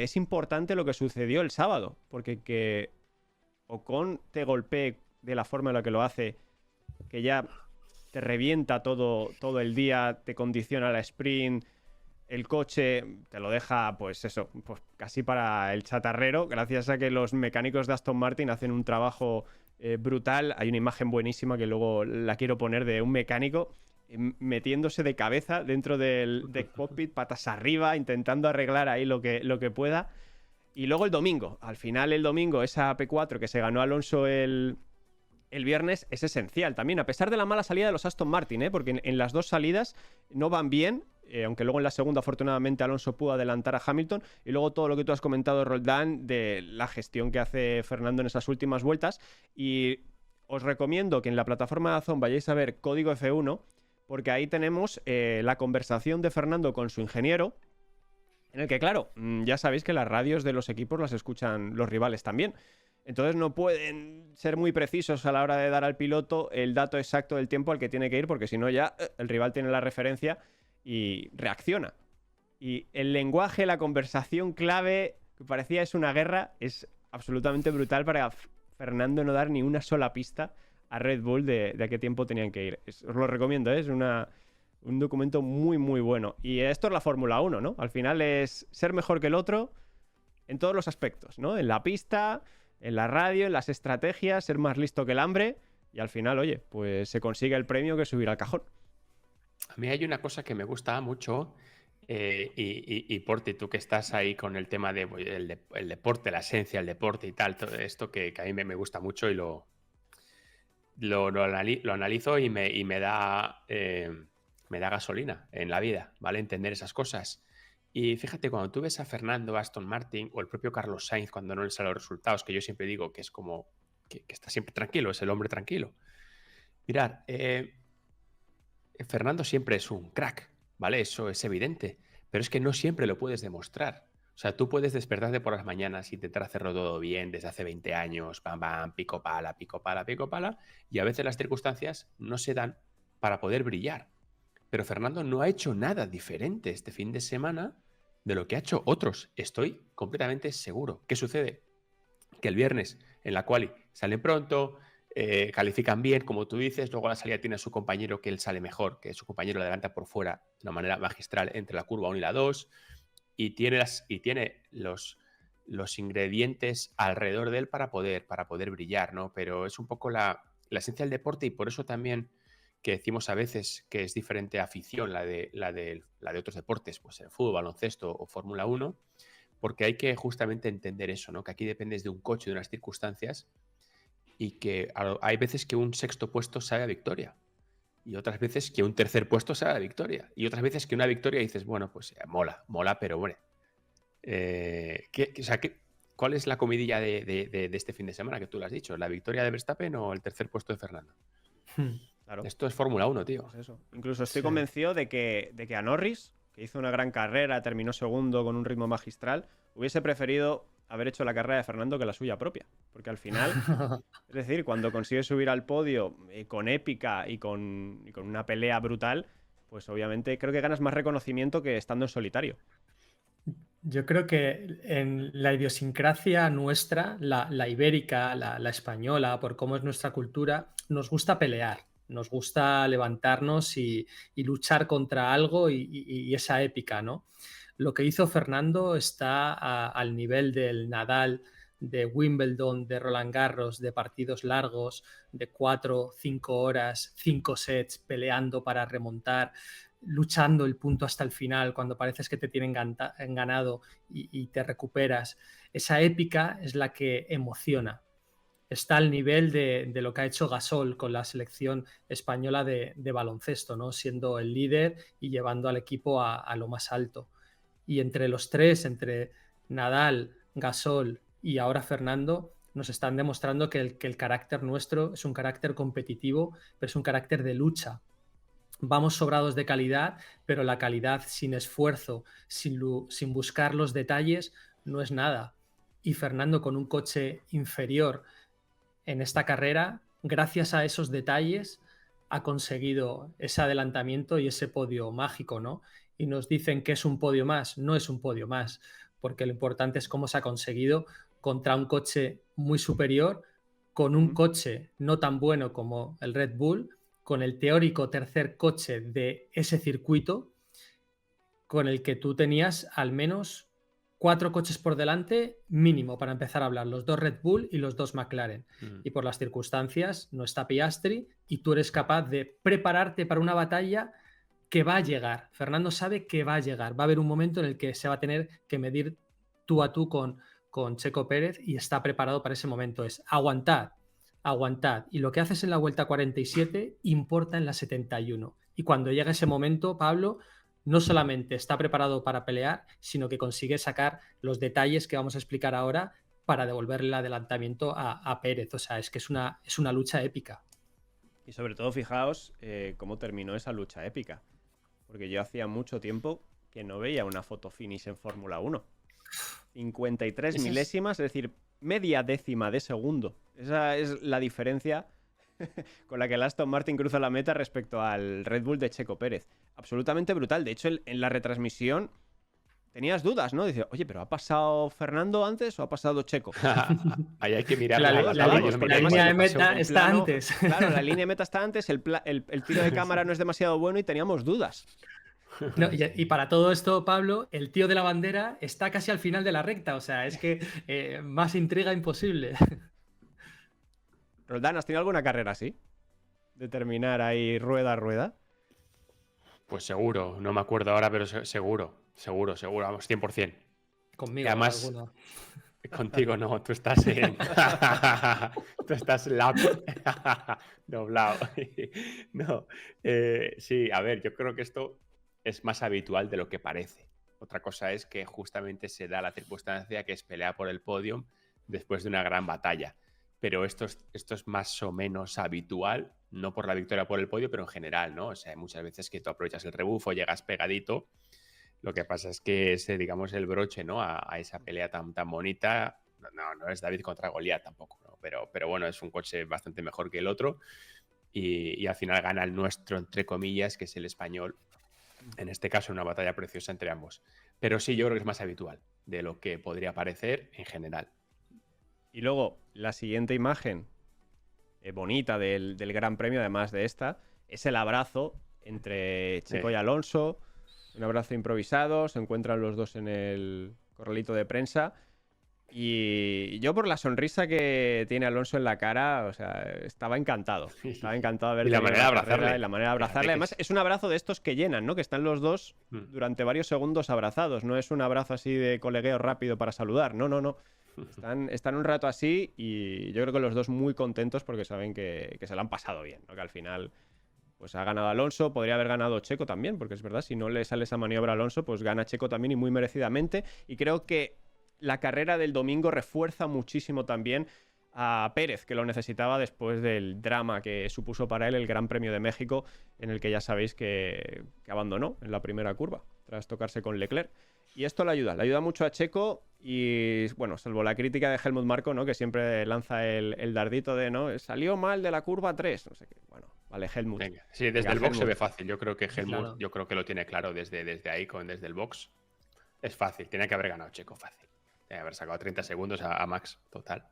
es importante lo que sucedió el sábado, porque que Ocon te golpee de la forma en la que lo hace, que ya te revienta todo el día, te condiciona la sprint, el coche te lo deja, pues eso, pues casi para el chatarrero, gracias a que los mecánicos de Aston Martin hacen un trabajo brutal. Hay una imagen buenísima que luego la quiero poner de un mecánico metiéndose de cabeza dentro del cockpit, patas arriba, intentando arreglar ahí lo que pueda. Y luego el domingo, al final el domingo, esa P4 que se ganó Alonso el viernes es esencial también, a pesar de la mala salida de los Aston Martin, porque en las dos salidas no van bien, aunque luego en la segunda afortunadamente Alonso pudo adelantar a Hamilton, y luego todo lo que tú has comentado, Roldán, de la gestión que hace Fernando en esas últimas vueltas. Y os recomiendo que en la plataforma de Amazon vayáis a ver Código F1, porque ahí tenemos la conversación de Fernando con su ingeniero, en el que, claro, ya sabéis que las radios de los equipos las escuchan los rivales también. Entonces no pueden ser muy precisos a la hora de dar al piloto el dato exacto del tiempo al que tiene que ir, porque si no ya el rival tiene la referencia y reacciona. Y el lenguaje, la conversación clave, que parecía es una guerra, es absolutamente brutal para Fernando no dar ni una sola pista a Red Bull de a qué tiempo tenían que ir. Os lo recomiendo, es un documento muy, muy bueno. Y esto es la Fórmula 1, ¿no? Al final es ser mejor que el otro en todos los aspectos, ¿no? En la pista, en la radio, en las estrategias, ser más listo que el hambre. Y al final, oye, pues se consigue el premio que subir al cajón. A mí hay una cosa que me gusta mucho, y Porti, tú que estás ahí con el tema de el deporte, la esencia del deporte y tal, todo esto que a mí me gusta mucho y lo analizo y me da gasolina en la vida, ¿vale? Entender esas cosas. Y fíjate, cuando tú ves a Fernando, Aston Martin o el propio Carlos Sainz cuando no le salen los resultados, que yo siempre digo que es como que está siempre tranquilo, es el hombre tranquilo. Mirad, Fernando siempre es un crack, ¿vale? Eso es evidente, pero es que no siempre lo puedes demostrar. O sea, tú puedes despertarte por las mañanas y intentar hacerlo todo bien desde hace 20 años, pam, pam, pico pala, pico pala, pico pala, y a veces las circunstancias no se dan para poder brillar. Pero Fernando no ha hecho nada diferente este fin de semana de lo que ha hecho otros. Estoy completamente seguro. ¿Qué sucede? Que el viernes en la quali salen pronto, califican bien, como tú dices, luego a la salida tiene a su compañero que él sale mejor, que su compañero le adelanta por fuera de una manera magistral entre la curva 1 y la 2, y tiene los ingredientes alrededor de él para poder brillar, ¿no? Pero es un poco la esencia del deporte, y por eso también que decimos a veces que es diferente afición la de otros deportes, pues el fútbol, baloncesto o Fórmula 1, porque hay que justamente entender eso, ¿no? Que aquí dependes de un coche, de unas circunstancias, y que hay veces que un sexto puesto sabe a victoria, y otras veces que un tercer puesto sabe a victoria, y otras veces que una victoria dices, bueno, pues mola, pero bueno. O sea, ¿cuál es la comidilla de este fin de semana que tú lo has dicho? ¿La victoria de Verstappen o el tercer puesto de Fernando? Claro. Esto es Fórmula 1, tío. Pues eso. Incluso estoy Sí. convencido de que a Norris, que hizo una gran carrera, terminó segundo con un ritmo magistral, hubiese preferido haber hecho la carrera de Fernando que la suya propia. Porque al final, es decir, cuando consigue subir al podio con épica y con una pelea brutal, pues obviamente creo que ganas más reconocimiento que estando en solitario. Yo creo que en la idiosincrasia nuestra, la ibérica, la española, por cómo es nuestra cultura, nos gusta pelear, nos gusta levantarnos y luchar contra algo y esa épica, ¿no? Lo que hizo Fernando está al nivel del Nadal, de Wimbledon, de Roland Garros, de partidos largos, de 4, 5 horas, 5 sets, peleando para remontar, luchando el punto hasta el final, cuando pareces que te tienen ganado y te recuperas. Esa épica es la que emociona. Está al nivel de lo que ha hecho Gasol con la selección española de baloncesto, ¿no? Siendo el líder y llevando al equipo a lo más alto. Y entre los tres, entre Nadal, Gasol y ahora Fernando, nos están demostrando que el carácter nuestro es un carácter competitivo, pero es un carácter de lucha. Vamos sobrados de calidad, pero la calidad sin esfuerzo, sin buscar los detalles, no es nada. Y Fernando, con un coche inferior en esta carrera, gracias a esos detalles, ha conseguido ese adelantamiento y ese podio mágico, ¿no? Y nos dicen que es un podio más, no es un podio más, porque lo importante es cómo se ha conseguido contra un coche muy superior, con un coche no tan bueno como el Red Bull, con el teórico tercer coche de ese circuito, con el que tú tenías al menos 4 coches por delante mínimo para empezar a hablar, los 2 Red Bull y los 2 McLaren. Y por las circunstancias no está Piastri y tú eres capaz de prepararte para una batalla que va a llegar. Fernando sabe que va a llegar. Va a haber un momento en el que se va a tener que medir tú a tú con Checo Pérez y está preparado para ese momento. Es aguantad. Y lo que haces en la vuelta 47 importa en la 71. Y cuando llega ese momento, Pablo no solamente está preparado para pelear, sino que consigue sacar los detalles que vamos a explicar ahora para devolverle el adelantamiento a Pérez. O sea, es que es una lucha épica. Y sobre todo, fijaos cómo terminó esa lucha épica. Porque yo hacía mucho tiempo que no veía una foto finish en Fórmula 1. 53 milésimas, es decir, media décima de segundo. Esa es la diferencia con la que el Aston Martin cruza la meta respecto al Red Bull de Checo Pérez. Absolutamente brutal. De hecho, en la retransmisión tenías dudas, ¿no? Dice, oye, ¿pero ha pasado Fernando antes o ha pasado Checo? Ahí hay que mirar la línea de meta está antes. Claro, la línea de meta está antes, el tiro de cámara no es demasiado bueno y teníamos dudas. No, y para todo esto, Pablo, el tío de la bandera está casi al final de la recta. O sea, es que más intriga imposible. Roldán, ¿has tenido alguna carrera así? De terminar ahí rueda a rueda. Pues seguro, no me acuerdo ahora, pero seguro, vamos, 100%. Conmigo, y además, contigo no, tú estás en... tú estás lap doblado. No, sí, a ver, yo creo que esto es más habitual de lo que parece. Otra cosa es que justamente se da la circunstancia que es pelea por el podium después de una gran batalla. Pero esto es más o menos habitual, no por la victoria por el podio, pero en general, ¿no? O sea, hay muchas veces que tú aprovechas el rebufo, llegas pegadito. Lo que pasa es que ese, digamos, el broche, ¿no? A esa pelea tan bonita, no es David contra Goliat tampoco, ¿no? Pero bueno, es un coche bastante mejor que el otro y al final gana el nuestro, entre comillas, que es el español. En este caso, una batalla preciosa entre ambos. Pero sí, yo creo que es más habitual de lo que podría parecer en general. Y luego, la siguiente imagen bonita del Gran Premio, además de esta, es el abrazo entre Checo y Alonso. Un abrazo improvisado, se encuentran los dos en el corralito de prensa. Y yo, por la sonrisa que tiene Alonso en la cara, o sea, estaba encantado. Estaba encantado de ver y la manera de abrazarle. Y la manera de abrazarle. Además, es un abrazo de estos que llenan, ¿no? Que están los dos durante varios segundos abrazados. No es un abrazo así de colegueo rápido para saludar. No. Están un rato así y yo creo que los dos muy contentos porque saben que se lo han pasado bien, ¿no? Que al final pues ha ganado Alonso, podría haber ganado Checo también, porque es verdad, si no le sale esa maniobra a Alonso, pues gana Checo también y muy merecidamente. Y creo que la carrera del domingo refuerza muchísimo también a Pérez, que lo necesitaba después del drama que supuso para él el Gran Premio de México, en el que ya sabéis que abandonó en la primera curva, tras tocarse con Leclerc. Y esto le ayuda mucho a Checo y, bueno, salvo la crítica de Helmut Marko, ¿no? Que siempre lanza el dardito de, ¿no? Salió mal de la curva 3, no sé qué. Bueno, vale, Helmut. Venga. Sí, desde el box se ve fácil. Yo creo que Helmut, yo creo que lo tiene claro desde ahí, desde el box. Es fácil, tiene que haber ganado Checo fácil. Tiene que haber sacado 30 segundos a Max, total.